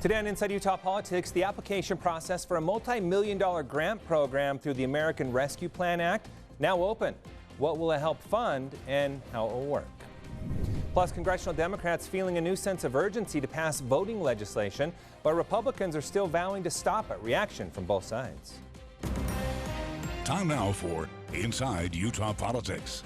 Today on Inside Utah Politics, the application process for a multi-million-dollar grant program through the American Rescue Plan Act now open. What will it help fund and how it will work? Plus, congressional Democrats feeling a new sense of urgency to pass voting legislation, but Republicans are still vowing to stop it. Reaction from both sides. Time now for Inside Utah Politics.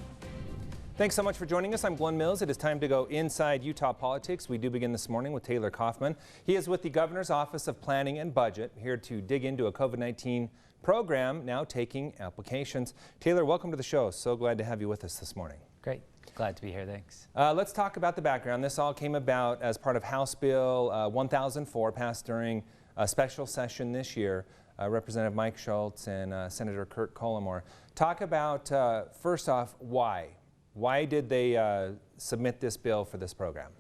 Thanks so much for joining us. I'm Glenn Mills. It is time to go inside Utah politics. We do begin this morning with Taylor Kaufman. He is with the Governor's Office of Planning and Budget, here to dig into a COVID-19 program now taking applications. Taylor, welcome to the show. So glad to have you with us this morning. Great. Glad to be here. Thanks. Let's talk about the background. This all came about as part of House Bill 1004, passed during a special session this year. Representative Mike Schultz and Senator Kurt Collimore. Talk about, first off, why? Why did they submit this bill for this program?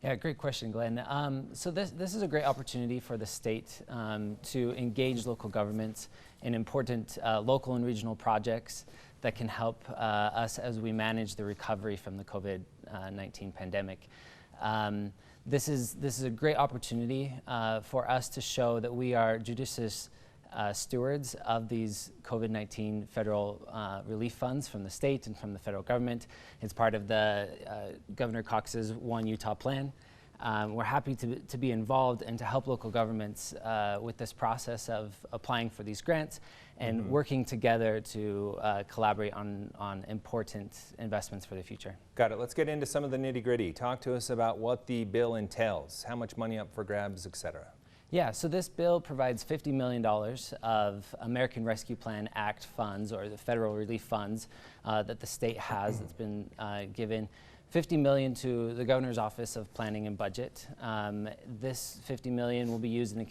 Yeah, great question, Glenn. So this is a great opportunity for the state to engage local governments in important local and regional projects that can help us as we manage the recovery from the COVID-19 pandemic. This is a great opportunity for us to show that we are judicious stewards of these COVID-19 federal relief funds from the state and from the federal government. It's part of the Governor Cox's One Utah plan. We're happy to be involved and to help local governments with this process of applying for these grants and working together to collaborate on important investments for the future. Got it. Let's get into some of the nitty-gritty. Talk to us about what the bill entails, how much money up for grabs, etc. Yeah, so this bill provides $50 million of American Rescue Plan Act funds, or the federal relief funds that the state has that's been given. $50 million to the Governor's Office of Planning and Budget. This $50 million will be used in a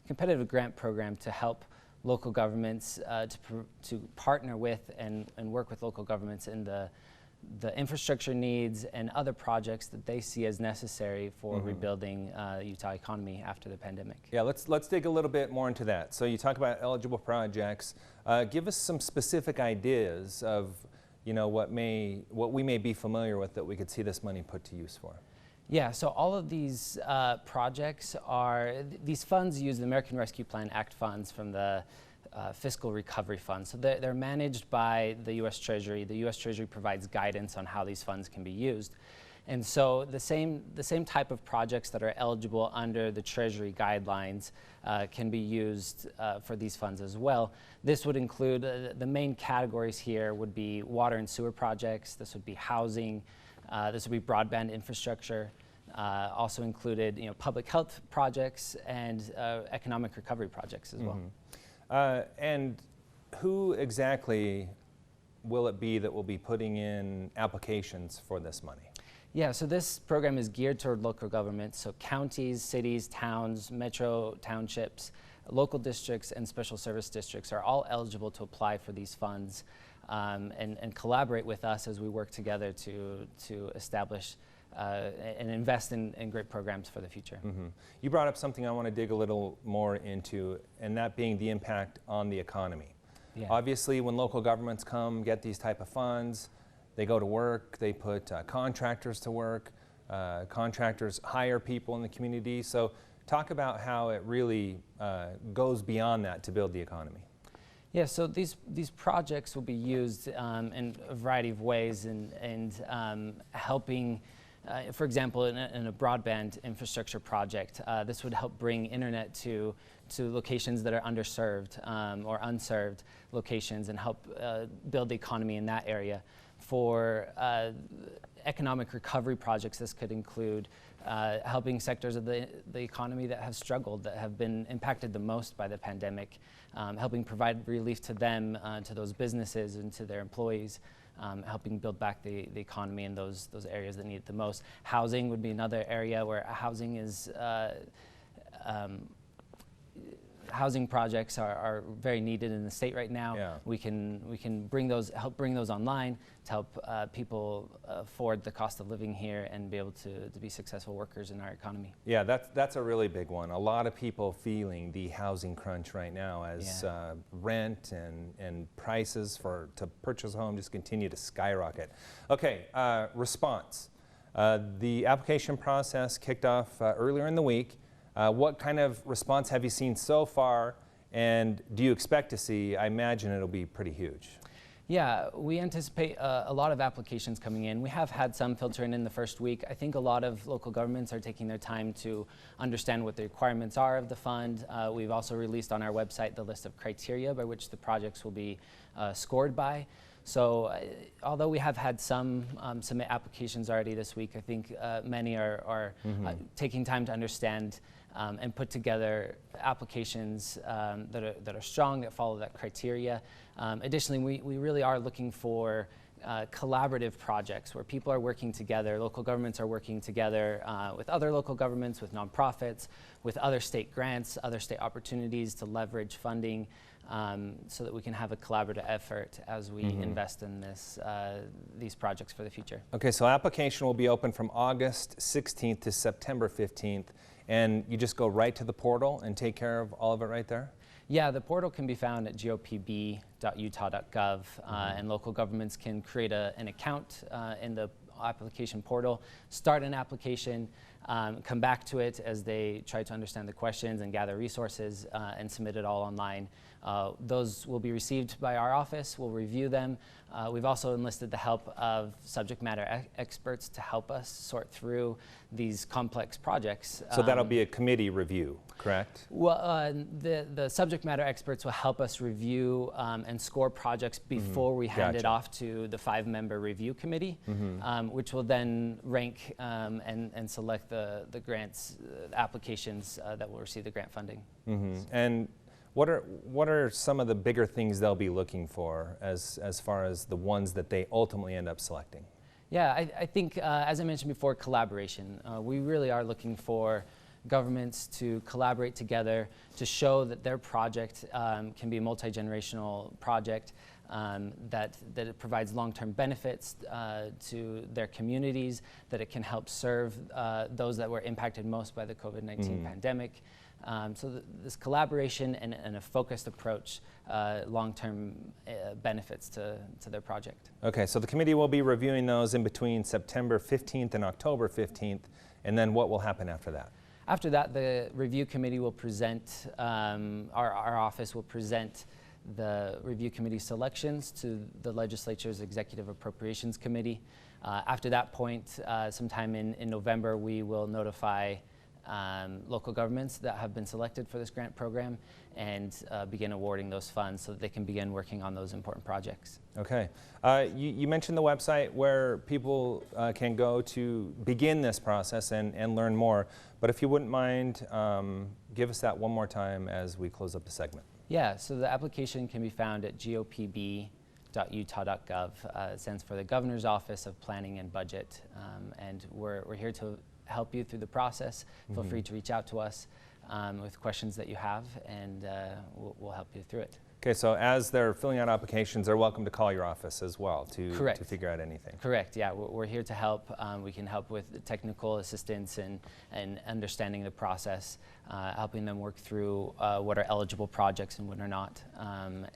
competitive grant program to help local governments to partner with and work with local governments in the infrastructure needs and other projects that they see as necessary for rebuilding the Utah economy after the pandemic. Yeah, let's dig a little bit more into that. So you talk about eligible projects. Give us some specific ideas of, you know, what we may be familiar with that we could see this money put to use for. Yeah, so all of these projects these funds use the American Rescue Plan Act funds from the Fiscal Recovery Fund. So they're managed by the U.S. Treasury. The U.S. Treasury provides guidance on how these funds can be used. And so the same type of projects that are eligible under the Treasury guidelines can be used for these funds as well. This would include, the main categories here would be water and sewer projects. This would be housing. This would be broadband infrastructure. Also included, public health projects and economic recovery projects as well. And who exactly will it be that will be putting in applications for this money? Yeah, so this program is geared toward local governments, so counties, cities, towns, metro townships, local districts, and special service districts are all eligible to apply for these funds and collaborate with us as we work together to establish and invest in great programs for the future. You brought up something I want to dig a little more into, and that being the impact on the economy. Yeah. Obviously, when local governments come get these type of funds, they go to work, they put contractors to work, contractors hire people in the community. So talk about how it really goes beyond that to build the economy. Yeah, so these projects will be used in a variety of ways and helping. For example, in a broadband infrastructure project, this would help bring internet to locations that are underserved or unserved locations and help build the economy in that area. For economic recovery projects, this could include helping sectors of the economy that have struggled, that have been impacted the most by the pandemic, helping provide relief to them, to those businesses and to their employees. Helping build back the economy in those areas that need it the most. Housing would be another area where housing is housing projects are very needed in the state right now. Yeah. We can help bring those online to help people afford the cost of living here and be able to be successful workers in our economy. Yeah, that's a really big one. A lot of people feeling the housing crunch right now as rent and prices to purchase a home just continue to skyrocket. Okay, response. The application process kicked off earlier in the week. What kind of response have you seen so far, and do you expect to see? I imagine it'll be pretty huge. Yeah, we anticipate a lot of applications coming in. We have had some filtering in the first week. I think a lot of local governments are taking their time to understand what the requirements are of the fund. We've also released on our website the list of criteria by which the projects will be scored by. So although we have had some submit applications already this week, I think many are taking time to understand and put together applications that are strong, that follow that criteria. Additionally, we really are looking for collaborative projects where people are working together, local governments are working together with other local governments, with nonprofits, with other state grants, other state opportunities to leverage funding so that we can have a collaborative effort as we invest in these projects for the future. Okay, so application will be open from August 16th to September 15th, and you just go right to the portal and take care of all of it right there? Yeah, the portal can be found at gopb.utah.gov, and local governments can create an account in the application portal, start an application, come back to it as they try to understand the questions and gather resources and submit it all online. Those will be received by our office. We'll review them. We've also enlisted the help of subject matter experts to help us sort through these complex projects. So that'll be a committee review, correct? Well, the subject matter experts will help us review and score projects before we hand it off to the 5-member review committee, which will then rank and select the grants applications that will receive the grant funding. And what are some of the bigger things they'll be looking for as far as the ones that they ultimately end up selecting? Yeah, I think, as I mentioned before, collaboration. We really are looking for governments to collaborate together to show that their project can be a multi-generational project, that it provides long-term benefits to their communities, that it can help serve those that were impacted most by the COVID-19 pandemic. So this collaboration and a focused approach, long-term benefits to their project. Okay, so the committee will be reviewing those in between September 15th and October 15th, and then what will happen after that? After that, the review committee will present, our office will present the review committee selections to the legislature's Executive Appropriations Committee. After that point, sometime in November, we will notify local governments that have been selected for this grant program and begin awarding those funds so that they can begin working on those important projects. Okay. You mentioned the website where people can go to begin this process and learn more, but if you wouldn't mind, give us that one more time as we close up the segment. Yeah, so the application can be found at gopb.utah.gov. It stands for the Governor's Office of Planning and Budget, and we're here to help you through the process. Feel free to reach out to us with questions that you have, and we'll help you through it. Okay, so as they're filling out applications, they're welcome to call your office as well to figure out anything. Correct, yeah, we're here to help. We can help with technical assistance and understanding the process, helping them work through what are eligible projects and what are not,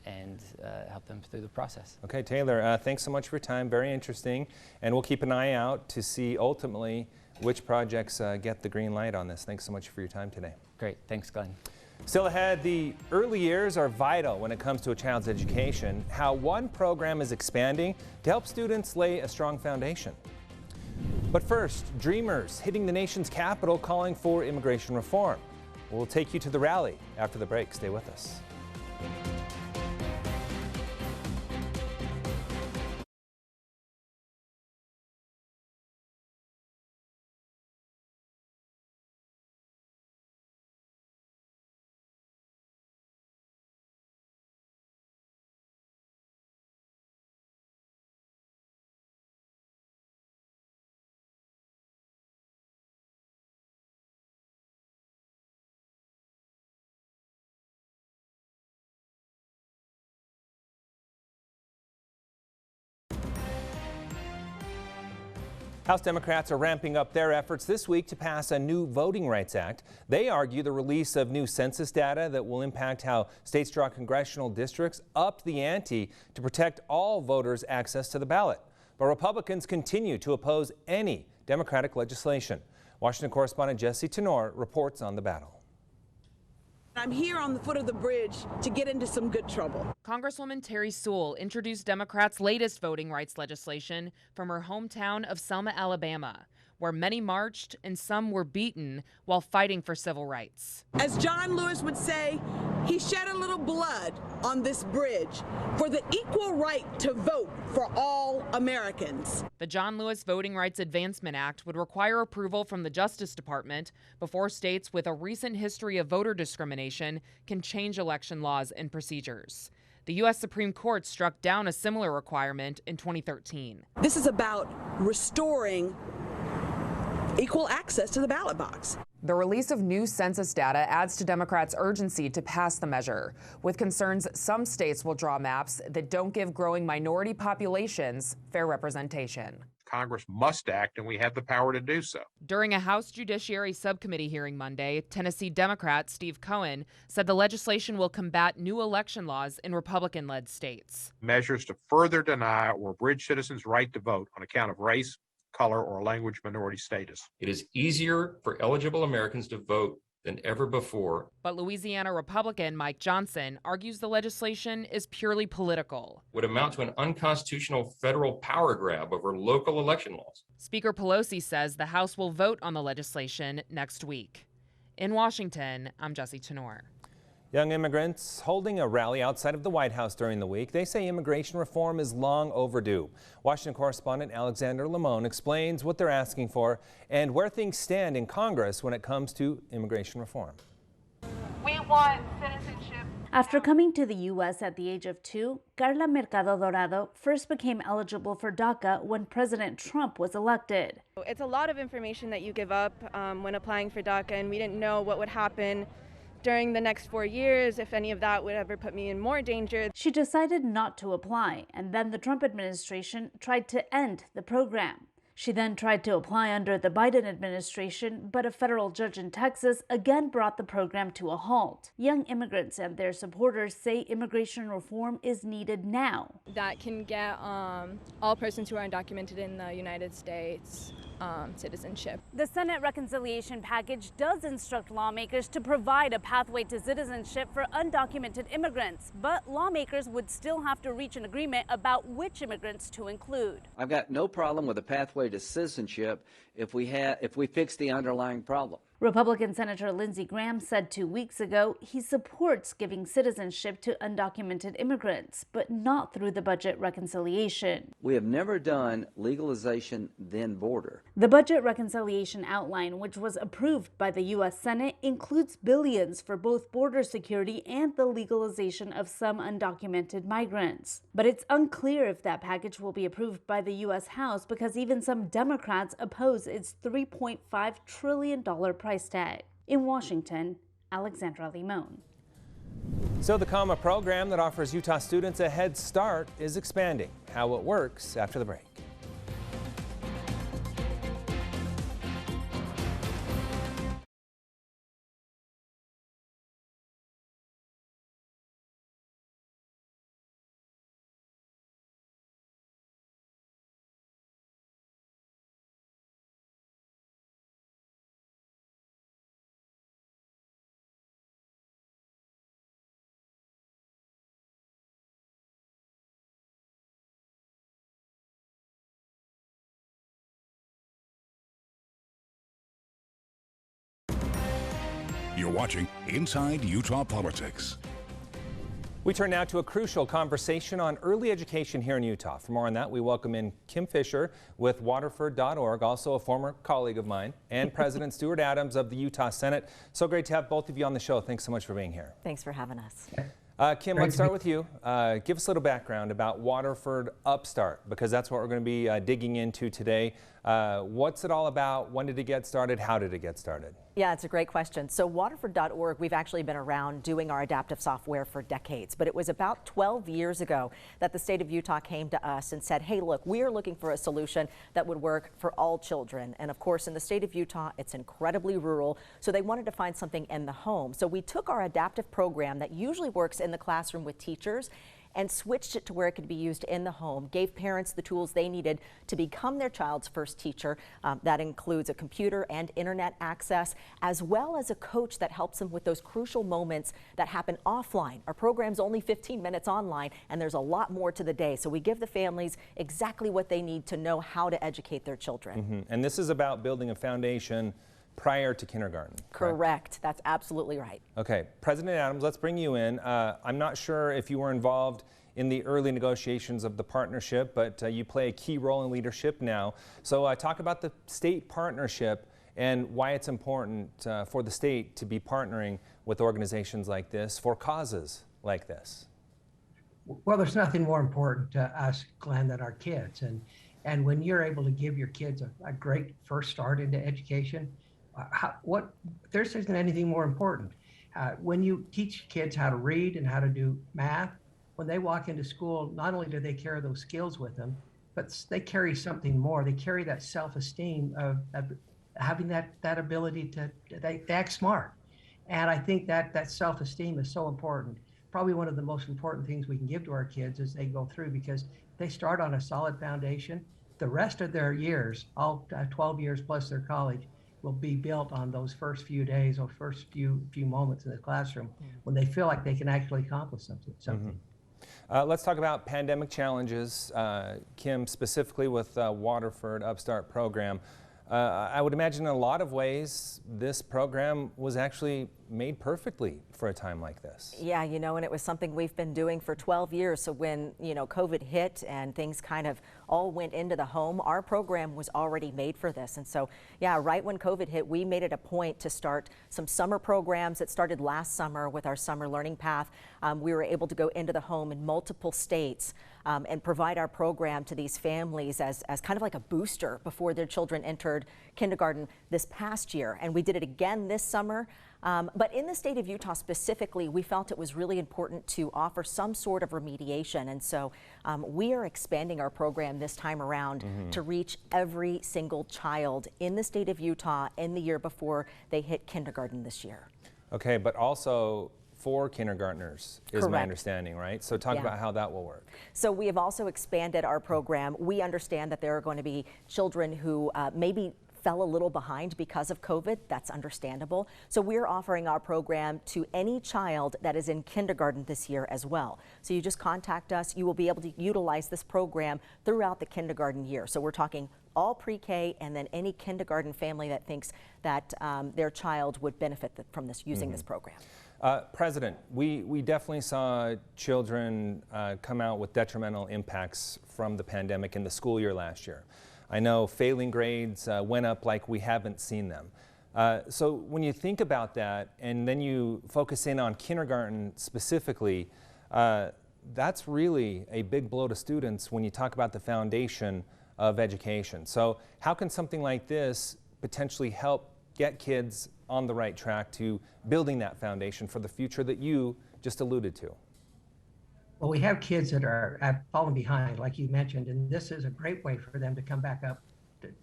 and help them through the process. Okay, Taylor, thanks so much for your time, very interesting, and we'll keep an eye out to see ultimately which projects get the green light on this. Thanks so much for your time today. Great, thanks Glenn. Still ahead, the early years are vital when it comes to a child's education. How one program is expanding to help students lay a strong foundation. But first, dreamers hitting the nation's capital calling for immigration reform. We'll take you to the rally after the break. Stay with us. House Democrats are ramping up their efforts this week to pass a new Voting Rights Act. They argue the release of new census data that will impact how states draw congressional districts upped the ante to protect all voters' access to the ballot. But Republicans continue to oppose any Democratic legislation. Washington correspondent Jesse Tenor reports on the battle. I'm here on the foot of the bridge to get into some good trouble. Congresswoman Terry Sewell introduced Democrats' latest voting rights legislation from her hometown of Selma, Alabama, where many marched and some were beaten while fighting for civil rights. As John Lewis would say, he shed a little blood on this bridge for the equal right to vote for all Americans. The John Lewis Voting Rights Advancement Act would require approval from the Justice Department before states with a recent history of voter discrimination can change election laws and procedures. The U.S. Supreme Court struck down a similar requirement in 2013. This is about restoring equal access to the ballot box. The release of new census data adds to Democrats' urgency to pass the measure, with concerns some states will draw maps that don't give growing minority populations fair representation. Congress must act, and we have the power to do so. During a House Judiciary Subcommittee hearing Monday, Tennessee Democrat Steve Cohen said the legislation will combat new election laws in Republican-led states. Measures to further deny or abridge citizens' right to vote on account of race, color, or language minority status. It is easier for eligible Americans to vote than ever before. But Louisiana Republican Mike Johnson argues the legislation is purely political. Would amount to an unconstitutional federal power grab over local election laws. Speaker Pelosi says the House will vote on the legislation next week. In Washington, I'm Jesse Tenor. Young immigrants holding a rally outside of the White House during the week. They say immigration reform is long overdue. Washington correspondent Alexander Limon explains what they're asking for and where things stand in Congress when it comes to immigration reform. We want citizenship. After coming to the U.S. at the age of 2, Carla Mercado Dorado first became eligible for DACA when President Trump was elected. It's a lot of information that you give up when applying for DACA, and we didn't know what would happen during the next 4 years, if any of that would ever put me in more danger. She decided not to apply, and then the Trump administration tried to end the program. She then tried to apply under the Biden administration, but a federal judge in Texas again brought the program to a halt. Young immigrants and their supporters say immigration reform is needed now. That can get all persons who are undocumented in the United States citizenship. The Senate reconciliation package does instruct lawmakers to provide a pathway to citizenship for undocumented immigrants, but lawmakers would still have to reach an agreement about which immigrants to include. I've got no problem with a pathway to citizenship if we fix the underlying problem. Republican Senator Lindsey Graham said 2 weeks ago he supports giving citizenship to undocumented immigrants, but not through the budget reconciliation. We have never done legalization then border. The budget reconciliation outline, which was approved by the U.S. Senate, includes billions for both border security and the legalization of some undocumented migrants. But it's unclear if that package will be approved by the U.S. House because even some Democrats oppose its $3.5 trillion price tag. In Washington, Alexandra Limon. So the COMA program that offers Utah students a head start is expanding. How it works after the break. You're watching Inside Utah Politics. We turn now to a crucial conversation on early education here in Utah. For more on that, we welcome in Kim Fisher with Waterford.org, also a former colleague of mine, and President Stuart Adams of the Utah Senate. So great to have both of you on the show. Thanks so much for being here. Thanks for having us. Kim, let's start with you. Give us a little background about Waterford Upstart, because that's what we're going to be digging into today. What's it all about? When did it get started? How did it get started? Yeah, it's a great question. So Waterford.org, we've actually been around doing our adaptive software for decades, but it was about 12 years ago that the state of Utah came to us and said, hey, look, we are looking for a solution that would work for all children. And of course, in the state of Utah, it's incredibly rural, so they wanted to find something in the home. So we took our adaptive program that usually works in the classroom with teachers, and switched it to where it could be used in the home, gave parents the tools they needed to become their child's first teacher. That includes a computer and internet access, as well as a coach that helps them with those crucial moments that happen offline. Our program's only 15 minutes online, and there's a lot more to the day. So we give the families exactly what they need to know how to educate their children. And this is about building a foundation prior to kindergarten. Correct. That's absolutely right. Okay, President Adams, let's bring you in. I'm not sure if you were involved in the early negotiations of the partnership, but you play a key role in leadership now. So talk about the state partnership and why it's important for the state to be partnering with organizations like this for causes like this. Well, there's nothing more important to us, Glenn, than our kids. And when you're able to give your kids a great first start into education, there isn't anything more important. When you teach kids how to read and how to do math, when they walk into school, not only do they carry those skills with them, but they carry something more. They carry that self-esteem of having that ability they act smart. And I think that self-esteem is so important. Probably one of the most important things we can give to our kids as they go through, because they start on a solid foundation. The rest of their years, all 12 years plus their college, will be built on those first few days or first few moments in the classroom when they feel like they can actually accomplish something. Let's talk about pandemic challenges. Kim, specifically with Waterford Upstart program. I would imagine in a lot of ways this program was actually made perfectly for a time like this. Yeah, you know, and it was something we've been doing for 12 years. So when, you know, COVID hit and things kind of all went into the home, our program was already made for this. And so, yeah, right when COVID hit, we made it a point to start some summer programs. It started last summer with our summer learning path. We were able to go into the home in multiple states and provide our program to these families as kind of like a booster before their children entered kindergarten this past year. And we did it again this summer. But in the state of Utah specifically, we felt it was really important to offer some sort of remediation. And so we are expanding our program this time around to reach every single child in the state of Utah in the year before they hit kindergarten this year. Okay, but also for kindergartners is my understanding, right? So talk about how that will work. So we have also expanded our program. We understand that there are going to be children who maybe fell a little behind because of COVID. That's understandable. So we're offering our program to any child that is in kindergarten this year as well. So you just contact us. You will be able to utilize this program throughout the kindergarten year. So we're talking all pre-K and then any kindergarten family that thinks that their child would benefit from this using this program. President, we definitely saw children come out with detrimental impacts from the pandemic in the school year last year. I know failing grades went up like we haven't seen them. So when you think about that and then you focus in on kindergarten specifically, that's really a big blow to students when you talk about the foundation of education. So how can something like this potentially help get kids on the right track to building that foundation for the future that you just alluded to? Well, we have kids that have fallen behind, like you mentioned, and this is a great way for them to come back up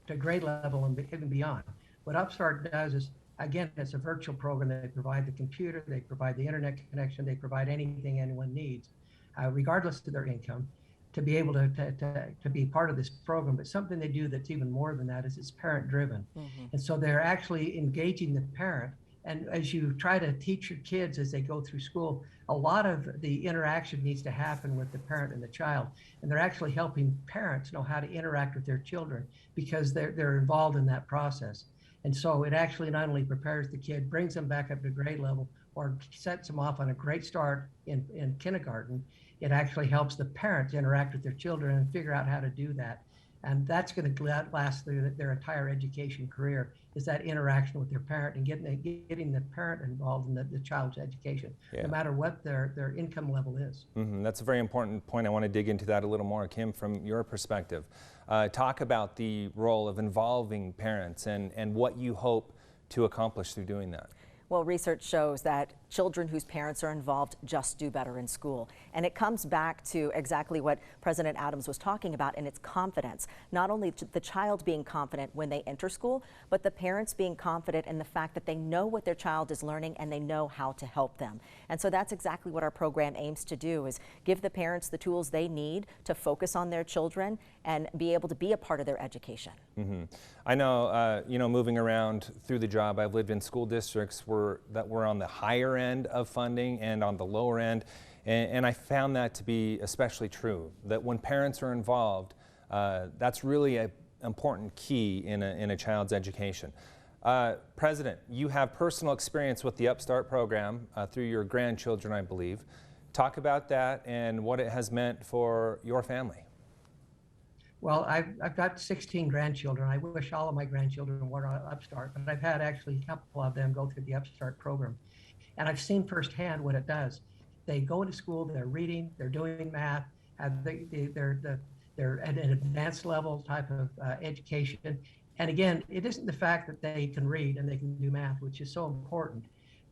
to grade level and even beyond. What Upstart does is, again, it's a virtual program. They provide the computer, they provide the internet connection, they provide anything anyone needs, regardless of their income, to be able to be part of this program. But something they do that's even more than that is it's parent-driven. And so they're actually engaging the parent. And as you try to teach your kids as they go through school, a lot of the interaction needs to happen with the parent and the child. And they're actually helping parents know how to interact with their children because they're involved in that process. And so it actually not only prepares the kid, brings them back up to grade level, or sets them off on a great start in kindergarten. It actually helps the parents interact with their children and figure out how to do that. And that's going to last through their entire education career, is that interaction with their parent and getting the parent involved in the child's education, no matter what their income level is. That's a very important point. I want to dig into that a little more. Kim, from your perspective, talk about the role of involving parents and what you hope to accomplish through doing that. Well, research shows that children whose parents are involved just do better in school. And it comes back to exactly what President Adams was talking about, and it's confidence. Not only the child being confident when they enter school, but the parents being confident in the fact that they know what their child is learning and they know how to help them. And so that's exactly what our program aims to do, is give the parents the tools they need to focus on their children and be able to be a part of their education. I know, moving around through the job, I've lived in school districts that were on the higher end of funding and on the lower end, and I found that to be especially true, that when parents are involved, that's really an important key in a child's education. President, you have personal experience with the Upstart program through your grandchildren, I believe. Talk about that and what it has meant for your family. Well, I've got 16 grandchildren. I wish all of my grandchildren were on Upstart, but I've had actually a couple of them go through the Upstart program. And I've seen firsthand what it does. They go into school, they're reading, they're doing math, they're at an advanced level type of education. And again, it isn't the fact that they can read and they can do math, which is so important,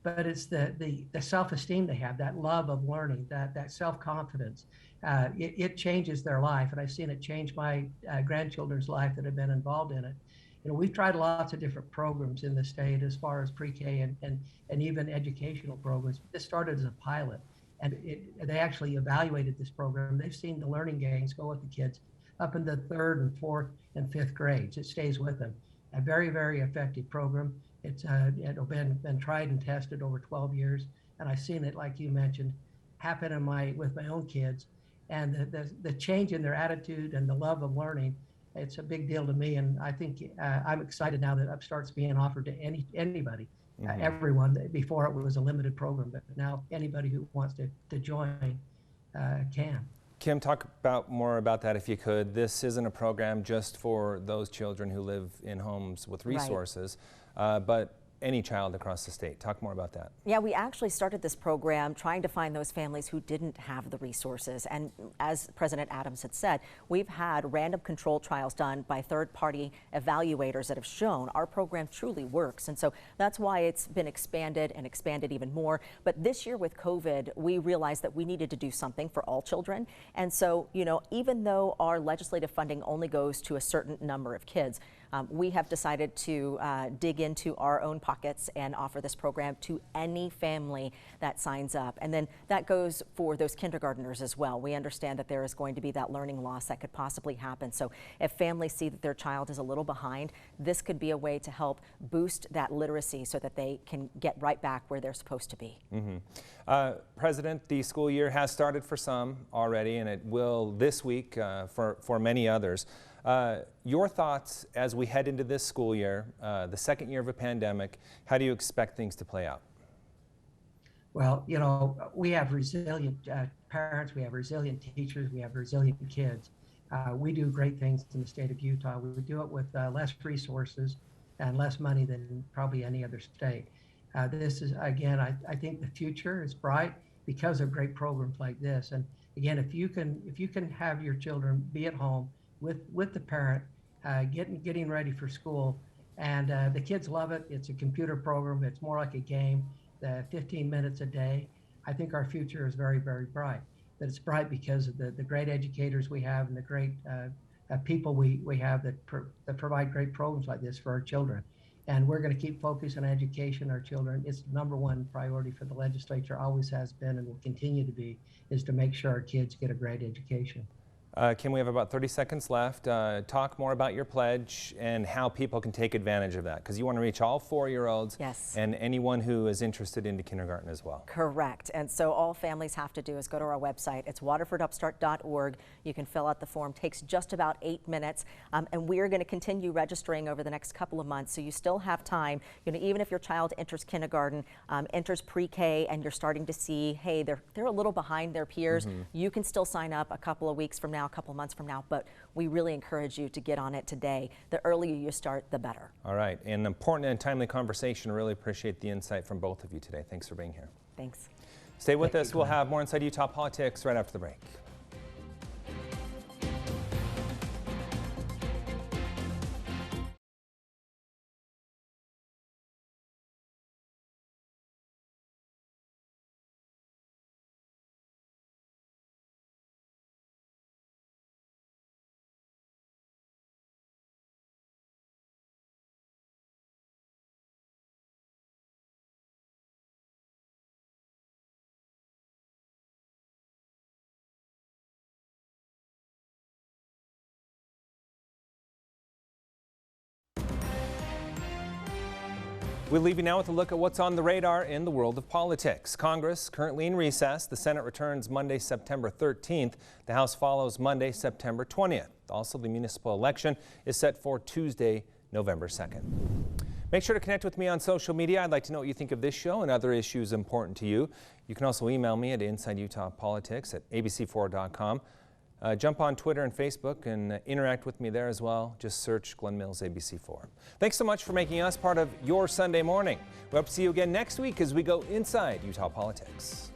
but it's the self-esteem they have, that love of learning, that self-confidence. It changes their life, and I've seen it change my grandchildren's life that have been involved in it. You know, we've tried lots of different programs in the state as far as pre-K and even educational programs. This started as a pilot, and they actually evaluated this program. They've seen the learning gains go with the kids up in the 3rd and 4th and 5th grades. It stays with them. A very, very effective program. It's been tried and tested over 12 years, and I've seen it, like you mentioned, happen with my own kids. And the change in their attitude and the love of learning, it's a big deal to me. And I think I'm excited now that Upstart's being offered to anybody, everyone. Before it was a limited program, but now anybody who wants to join can. Kim, talk more about that if you could. This isn't a program just for those children who live in homes with resources, but any child across the state. Talk more about that. Yeah, we actually started this program trying to find those families who didn't have the resources. And as President Adams had said, we've had random control trials done by third-party evaluators that have shown our program truly works. And so that's why it's been expanded and expanded even more. But this year with COVID, we realized that we needed to do something for all children. And so, you know, even though our legislative funding only goes to a certain number of kids, we have decided to dig into our own pockets and offer this program to any family that signs up. And then that goes for those kindergartners as well. We understand that there is going to be that learning loss that could possibly happen. So if families see that their child is a little behind, this could be a way to help boost that literacy so that they can get right back where they're supposed to be. President, the school year has started for some already, and it will this week for many others. Your thoughts as we head into this school year, the second year of a pandemic, how do you expect things to play out? Well, you know, we have resilient parents, we have resilient teachers, we have resilient kids. We do great things in the state of Utah. We do it with less resources and less money than probably any other state. This is, again, I think the future is bright because of great programs like this. And again, if you can have your children be at home with the parent, getting ready for school, and the kids love it. It's a computer program. It's more like a game. 15 minutes a day. I think our future is very, very bright. That it's bright because of the great educators we have and the great people we have that provide great programs like this for our children. And we're going to keep focused on education, our children. It's the #1 priority for the legislature, always has been and will continue to be, is to make sure our kids get a great education. Kim, we have about 30 seconds left. Talk more about your pledge and how people can take advantage of that, because you want to reach all 4-year-olds and anyone who is interested into kindergarten as well. Correct. And so all families have to do is go to our website. It's waterfordupstart.org. You can fill out the form. Takes just about 8 minutes. And we're going to continue registering over the next couple of months. So you still have time. You know, even if your child enters kindergarten, enters pre-K, and you're starting to see, hey, they're a little behind their peers, you can still sign up a couple of weeks from now, a couple months from now, but we really encourage you to get on it today. The earlier you start, the better. All right, an important and timely conversation. Really appreciate the insight from both of you today. Thanks for being here. Thanks. Stay with us. We'll have more Inside Utah Politics right after the break. We'll leave you now with a look at what's on the radar in the world of politics. Congress currently in recess. The Senate returns Monday, September 13th. The House follows Monday, September 20th. Also, the municipal election is set for Tuesday, November 2nd. Make sure to connect with me on social media. I'd like to know what you think of this show and other issues important to you. You can also email me at InsideUtahPolitics@abc4.com. Jump on Twitter and Facebook and interact with me there as well. Just search Glenn Mills ABC4. Thanks so much for making us part of your Sunday morning. We hope to see you again next week as we go inside Utah politics.